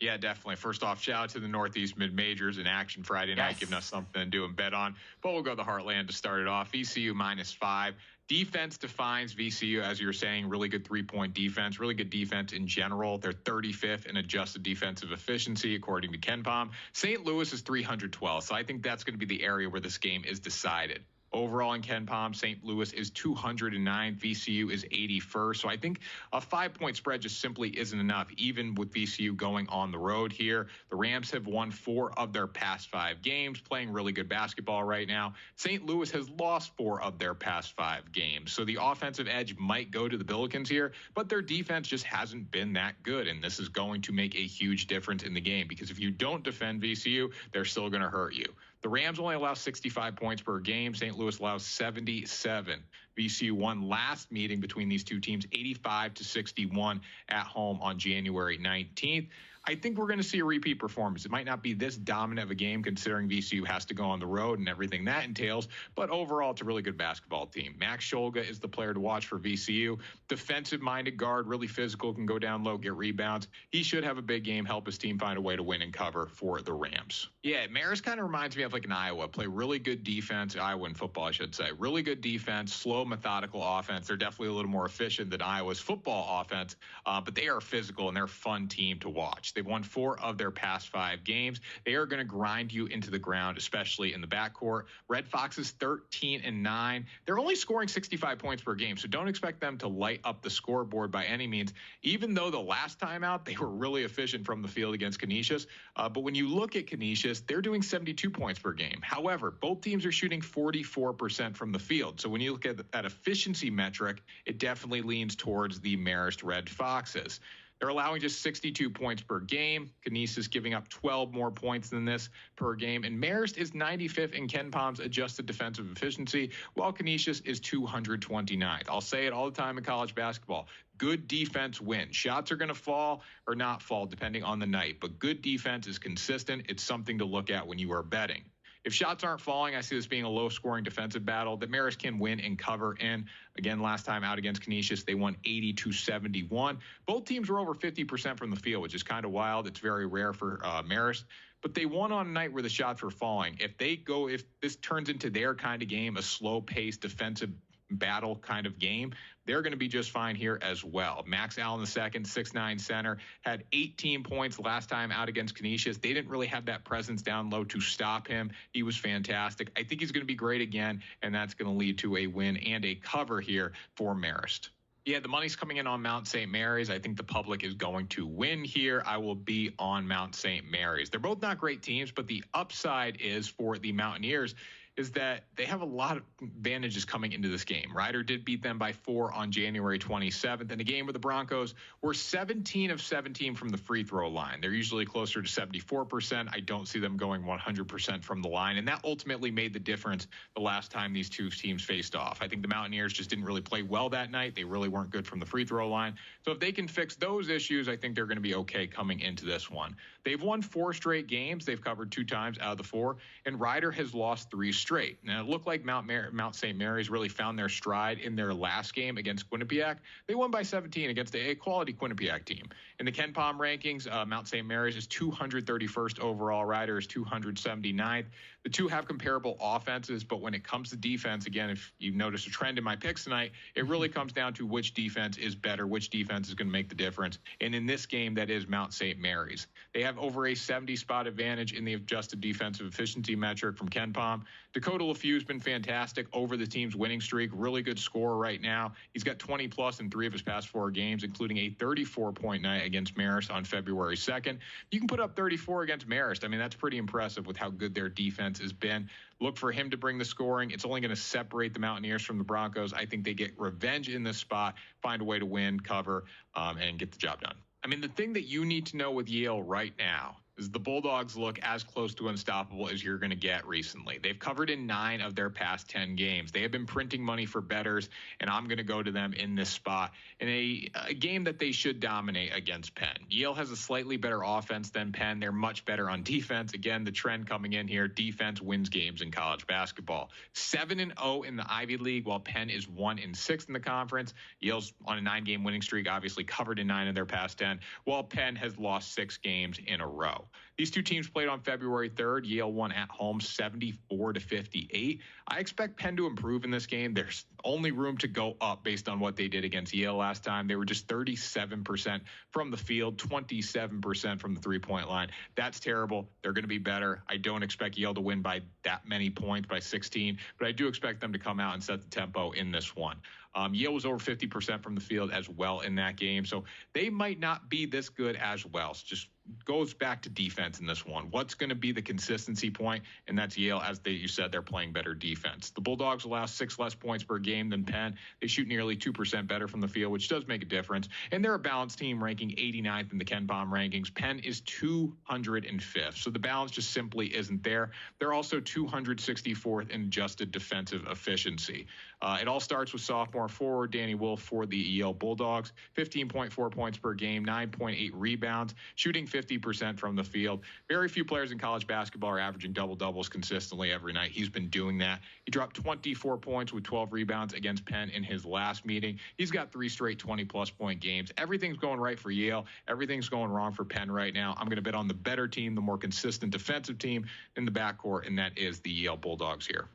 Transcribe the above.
Yeah, definitely. First off, shout out to the Northeast Mid-Majors in action Friday night, Yes. giving us something to do and bet on. But we'll go the Heartland to start it off. VCU -5. Defense defines VCU, as you were saying, really good three-point defense, really good defense in general. They're 35th in adjusted defensive efficiency, according to KenPom. St. Louis is 312, so I think that's going to be the area where this game is decided. Overall in KenPom, St. Louis is 209, VCU is 81st. So I think a 5-point spread just simply isn't enough, even with VCU going on the road here. The Rams have won 4 of their past 5 games, playing really good basketball right now. St. Louis has lost 4 of their past 5 games. So the offensive edge might go to the Billikens here, but their defense just hasn't been that good. And this is going to make a huge difference in the game, because if you don't defend VCU, they're still going to hurt you. The Rams only allow 65 points per game. St. Louis allows 77. VCU won last meeting between these two teams 85-61 at home on January 19th. I think we're going to see a repeat performance. It might not be this dominant of a game, considering VCU has to go on the road and everything that entails, but overall, it's a really good basketball team. Max Scholga is the player to watch for VCU. Defensive-minded guard, really physical, can go down low, get rebounds. He should have a big game, help his team find a way to win and cover for the Rams. Yeah, Marist kind of reminds me of like an Iowa. Play really good defense, Iowa in football, I should say. Really good defense, slow, methodical offense. They're definitely a little more efficient than Iowa's football offense, but they are physical and they're a fun team to watch. They've won 4 of their past 5 games. They are going to grind you into the ground, especially in the backcourt. Red Foxes 13-9. They're only scoring 65 points per game, so don't expect them to light up the scoreboard by any means, even though the last time out they were really efficient from the field against Canisius. But when you look at Canisius, they're doing 72 points per game. However, both teams are shooting 44% from the field. So when you look at that efficiency metric, it definitely leans towards the Marist Red Foxes. They're allowing just 62 points per game. Canisius giving up 12 more points than this per game. And Marist is 95th in KenPom's adjusted defensive efficiency, while Canisius is 229th. I'll say it all the time in college basketball. Good defense wins. Shots are going to fall or not fall depending on the night, but good defense is consistent. It's something to look at when you are betting. If shots aren't falling, I see this being a low-scoring defensive battle that Marist can win and cover in. Again, last time out against Canisius, they won 80-71. Both teams were over 50% from the field, which is kind of wild. It's very rare for Marist. But they won on a night where the shots were falling. If this turns into their kind of game, a slow-paced defensive battle kind of game, they're going to be just fine here as well. Max Allen II, 6'9" center, had 18 points last time out against Canisius. They didn't really have that presence down low to stop him. He was fantastic. I think he's going to be great again, and that's going to lead to a win and a cover here for Marist. Yeah, the money's coming in on Mount St. Mary's. I think the public is going to win here. I will be on Mount St. Mary's. They're both not great teams, but the upside is for the Mountaineers is that they have a lot of advantages coming into this game. Rider did beat them by 4 on January 27th in a game where the Broncos were 17 of 17 from the free throw line. They're usually closer to 74%. I don't see them going 100% from the line, and that ultimately made the difference the last time these two teams faced off. I think the Mountaineers just didn't really play well that night. They really weren't good from the free throw line. So if they can fix those issues, I think they're going to be okay coming into this one. They've won 4 straight games. They've covered 2 times out of the 4, and Rider has lost 3 straight. Now, it looked like Mount St. Mary's really found their stride in their last game against Quinnipiac. They won by 17 against a quality Quinnipiac team. In the KenPom rankings, Mount St. Mary's is 231st overall. Rider is 279th. The two have comparable offenses, but when it comes to defense, again, if you've noticed a trend in my picks tonight, it really comes down to which defense is better, which defense is going to make the difference. And in this game, that is Mount St. Mary's. They have over a 70-spot advantage in the adjusted defensive efficiency metric from KenPom. Dakota LeFeau's been fantastic over the team's winning streak. Really good scorer right now. He's got 20-plus in 3 of his past 4 games, including a 34-point night against Marist on February 2nd. You can put up 34 against Marist. I mean, that's pretty impressive with how good their defense has been. Look for him to bring the scoring. It's only going to separate the Mountaineers from the Broncos. I think they get revenge in this spot, find a way to win, cover, and get the job done. I mean, the thing that you need to know with Yale right now, is the Bulldogs look as close to unstoppable as you're going to get recently. They've covered in 9 of their past 10 games. They have been printing money for bettors, and I'm going to go to them in this spot in a game that they should dominate against Penn. Yale has a slightly better offense than Penn. They're much better on defense. Again, the trend coming in here, defense wins games in college basketball. 7-0 in the Ivy League, while Penn is 1-6 in the conference. Yale's on a 9-game winning streak, obviously covered in 9 of their past 10, while Penn has lost 6 games in a row. These two teams played on February 3rd. Yale won at home 74-58. I expect Penn to improve in this game. There's only room to go up based on what they did against Yale last time. They were just 37% from the field, 27% from the three-point line. That's terrible. They're going to be better. I don't expect Yale to win by that many points, by 16, but I do expect them to come out and set the tempo in this one. Yale was over 50% from the field as well in that game, so they might not be this good as well. So just goes back to defense in this one. What's going to be the consistency point? And that's Yale, as you said, they're playing better defense. The Bulldogs allow 6 less points per game than Penn. They shoot nearly 2% better from the field, which does make a difference. And they're a balanced team, ranking 89th in the Ken Pom rankings. Penn is 205th, so the balance just simply isn't there. They're also 264th in adjusted defensive efficiency. It all starts with sophomore forward Danny Wolf for the Yale Bulldogs. 15.4 points per game, 9.8 rebounds, shooting 50% from the field. Very few players in college basketball are averaging double-doubles consistently every night. He's been doing that. He dropped 24 points with 12 rebounds against Penn in his last meeting. He's got 3 straight 20-plus point games. Everything's going right for Yale. Everything's going wrong for Penn right now. I'm going to bet on the better team, the more consistent defensive team in the backcourt, and that is the Yale Bulldogs here.